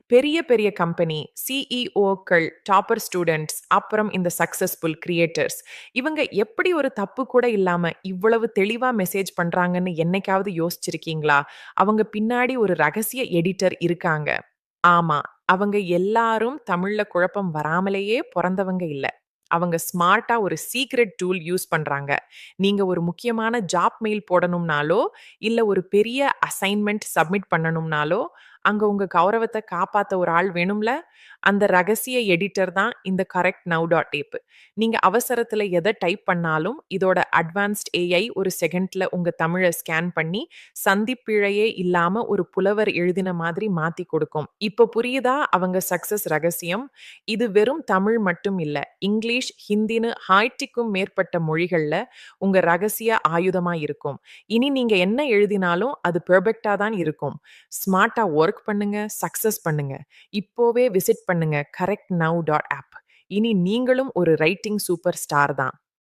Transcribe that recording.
பெரிய பெரிய company, சிஇஓக்கள், topper students, அப்புறம் இந்த சக்சஸ்ஃபுல் கிரியேட்டர்ஸ் இவங்க எப்படி ஒரு தப்பு கூட இல்லாம இவ்வளவு தெளிவா மெசேஜ் பண்றாங்கன்னு என்னைக்காவது யோசிச்சிருக்கீங்களா? அவங்க பின்னாடி ஒரு ரகசிய எடிட்டர் இருக்காங்க. ஆமா, அவங்க எல்லாரும் தமிழ்ல குழப்பம் வராமலேயே பொறந்தவங்க இல்ல. அவங்க ஸ்மார்ட்டா ஒரு சீக்ரெட் டூல் யூஸ் பண்றாங்க. நீங்க ஒரு முக்கியமான ஜாப் மெயில் போடணும்னாலோ, இல்ல ஒரு பெரிய அசைன்மென்ட் சப்மிட் பண்ணணும்னாலோ, அங்க உங்க கௌரவத்த காப்பாத்த ஒரு ஆள் வேணும்ல? அந்த ரகசிய எடிட்டர் தான் இந்த கரெக்ட் நவ் டாட் டேப். நீங்க அவசரத்துல எத டைப் பண்ணாலும், இதோட அட்வான்ஸ்ட் ஏஐ ஒரு செகண்ட்ல உங்க தமிழ ஸ்கேன் பண்ணி, சந்திப்பிழையே இல்லாம ஒரு புலவர் எழுதின மாதிரி மாத்தி கொடுக்கும். இப்போ புரியுதா அவங்க சக்சஸ் ரகசியம்? இது வெறும் தமிழ் மட்டும் இல்ல. இங்கிலீஷ், ஹிந்தின்னு 100க்கும் மேற்பட்ட மொழிகள்ல உங்க ரகசிய ஆயுதமா இருக்கும். இனி நீங்க என்ன எழுதினாலும் அது பெர்ஃபெக்ட்டா தான் இருக்கும். ஸ்மார்ட்டா வொர்க் பண்ணுங்க, சக்சஸ் பண்ணுங்க. இப்போவே விசிட் பண்ணுங்க correctnow.app. இனி நீங்களும் ஒரு ரைட்டிங் சூப்பர் ஸ்டார் தான்.